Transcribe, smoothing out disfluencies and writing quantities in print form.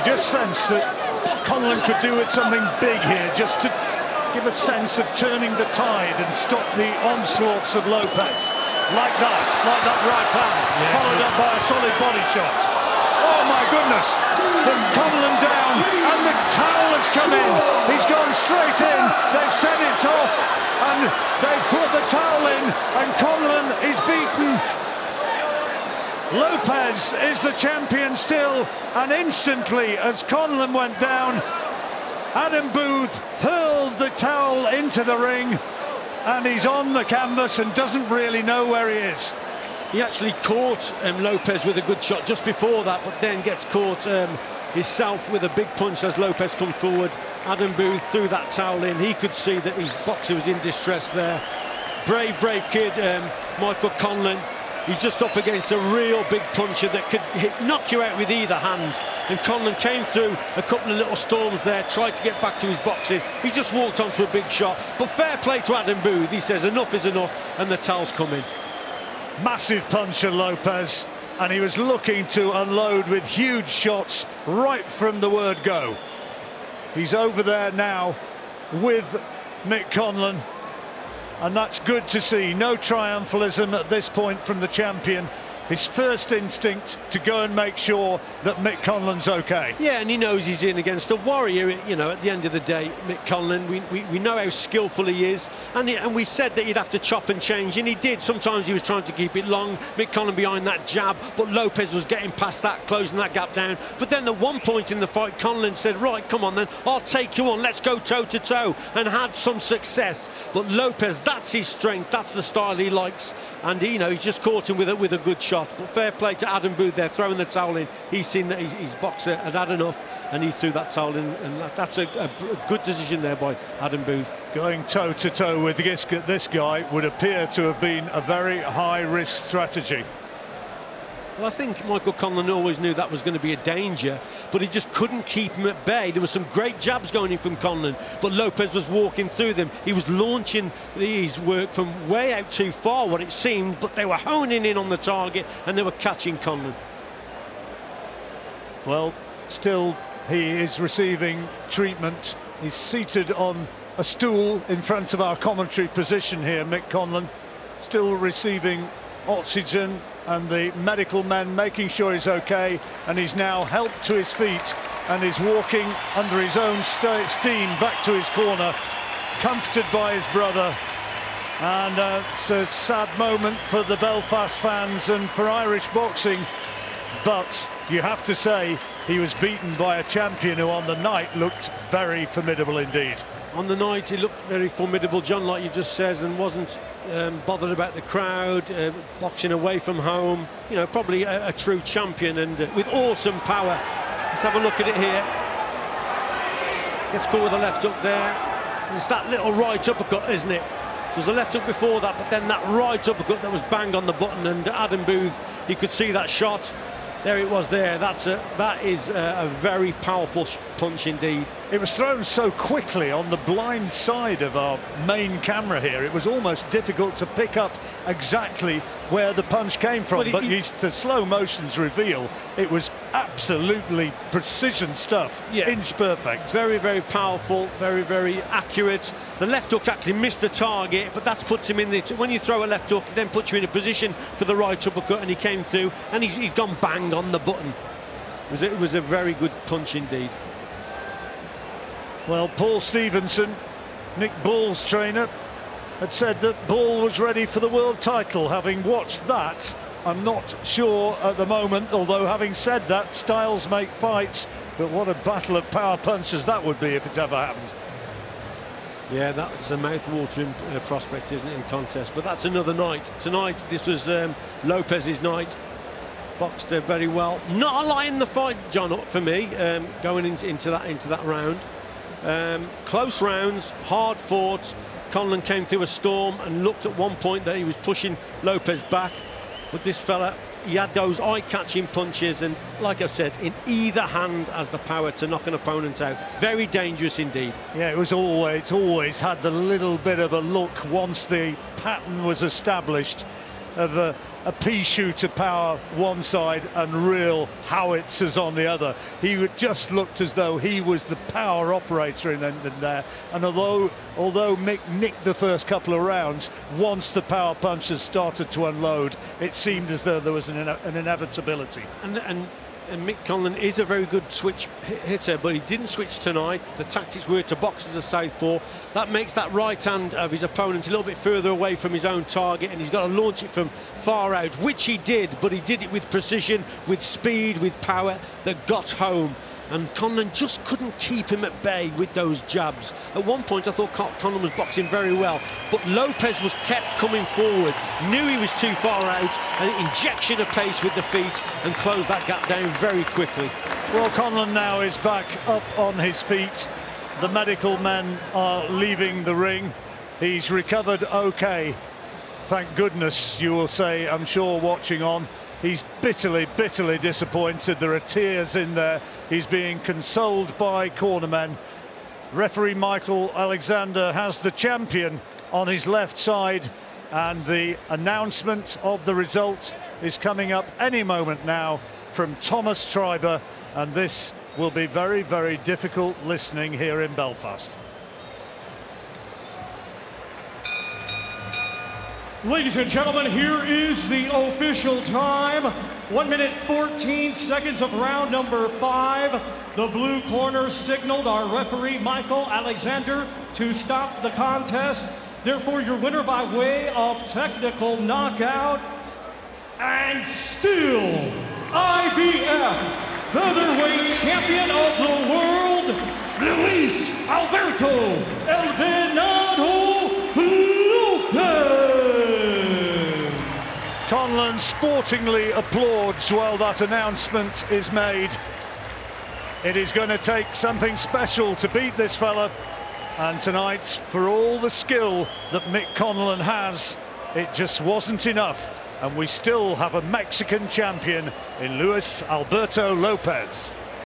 Just sense that Conlan could do with something big here, just to give a sense of turning the tide and stop the onslaughts of Lopez. Like that right hand, yes, followed up by a solid body shot. Oh my goodness! From Conlan down, and the towel has come in. He's gone straight in. They've said it's off, and they've put the towel in, and Conlan is beaten. Lopez is the champion still, and instantly as Conlan went down, Adam Booth hurled the towel into the ring, and he's on the canvas and doesn't really know where he is. He actually caught Lopez with a good shot just before that, but then gets caught himself with a big punch as Lopez come forward. Adam Booth threw that towel in. He could see that his boxer was in distress there. Brave kid, Michael Conlan. He's just up against a real big puncher that could knock you out with either hand. And Conlan came through a couple of little storms there, tried to get back to his boxing. He just walked onto a big shot. But fair play to Adam Booth. He says enough is enough, and the towel's coming. Massive puncher, Lopez, and he was looking to unload with huge shots right from the word go. He's over there now with Mick Conlan, and that's good to see. No triumphalism at this point from the champion. His first instinct to go and make sure that Mick Conlan's okay. Yeah, and he knows he's in against a warrior. You know, at the end of the day, Mick Conlan, we know how skillful he is, and we said that he'd have to chop and change, and he did. Sometimes he was trying to keep it long, Mick Conlan behind that jab, but Lopez was getting past that, closing that gap down. But then at one point in the fight, Conlan said, right, come on then, I'll take you on, let's go toe-to-toe, and had some success. But Lopez, that's his strength, that's the style he likes, and you know, he's just caught him with a good shot. But fair play to Adam Booth there, throwing the towel in. He's seen that his boxer had enough, and he threw that towel in, and that's a good decision there by Adam Booth. Going toe-to-toe with this guy would appear to have been a very high-risk strategy. Well, I think Michael Conlan always knew that was going to be a danger, but he just couldn't keep him at bay. There were some great jabs going in from Conlan, but Lopez was walking through them. He was launching his work from way out too far, what it seemed, but they were honing in on the target, and they were catching Conlan. Well, still, he is receiving treatment. He's seated on a stool in front of our commentary position here, Mick Conlan, still receiving oxygen, and the medical men making sure he's okay, and he's now helped to his feet and is walking under his own steam back to his corner, comforted by his brother. And it's a sad moment for the Belfast fans and for Irish boxing, but you have to say he was beaten by a champion who on the night looked very formidable indeed. On the night he looked very formidable, John, like you just said, and wasn't bothered about the crowd, boxing away from home. You know, probably a true champion, and with awesome power. Let's have a look at it here. Gets caught with a left hook there. And it's that little right uppercut, isn't it? So there's a left hook before that, but then that right uppercut that was bang on the button, and Adam Booth, he could see that shot. There it was there. That is a very powerful punch indeed. It was thrown so quickly on the blind side of our main camera here. It was almost difficult to pick up exactly where the punch came from. But the slow motions reveal it was absolutely precision stuff. Yeah. Inch perfect. Very powerful, very accurate. The left hook actually missed the target, but that's puts him in the... When you throw a left hook, it then puts you in a position for the right uppercut, and he came through, and he's gone bang on the button. It was a very good punch indeed. Well, Paul Stevenson, Nick Bull's trainer, had said that Bull was ready for the world title. Having watched that, I'm not sure at the moment, although having said that, styles make fights, but what a battle of power punches that would be if it ever happened. Yeah, that's a mouth-watering prospect, isn't it, in contest? But that's another night. Tonight, this was Lopez's night. Boxed very well. Not a lot in the fight, John, for me, going into that round. Close rounds, hard fought. Conlan came through a storm and looked at one point that he was pushing Lopez back, but this fella, he had those eye-catching punches, and like I said, in either hand has the power to knock an opponent out. Very dangerous indeed. Yeah, it's always had the little bit of a look once the pattern was established. of a pea shooter power one side and real howitzers on the other. He just looked as though he was the power operator in there. And although Mick nicked the first couple of rounds, once the power punches started to unload, it seemed as though there was an inevitability. And Mick Conlan is a very good switch hitter, but he didn't switch tonight. The tactics were to box as a southpaw. That makes that right hand of his opponent a little bit further away from his own target, and he's got to launch it from far out, which he did, but he did it with precision, with speed, with power that got home. And Conlan just couldn't keep him at bay with those jabs. At one point, I thought Conlan was boxing very well, but Lopez was kept coming forward, knew he was too far out, and injection of pace with the feet, and closed that gap down very quickly. Well, Conlan now is back up on his feet. The medical men are leaving the ring. He's recovered okay. Thank goodness, you will say, I'm sure, watching on. He's bitterly, bitterly disappointed. There are tears in there. He's being consoled by cornermen. Referee Michael Alexander has the champion on his left side, and the announcement of the result is coming up any moment now from Thomas Treiber, and this will be very, very difficult listening here in Belfast. Ladies and gentlemen, here is the official time. 1 minute 14 seconds of round number 5. The blue corner signaled our referee Michael Alexander to stop the contest. Therefore, your winner by way of technical knockout, and still IBF Featherweight Champion of the World, Luis Alberto Lopez. Conlan sportingly applauds while that announcement is made. It is going to take something special to beat this fella, and tonight, for all the skill that Mick Conlan has, it just wasn't enough, and we still have a Mexican champion in Luis Alberto Lopez.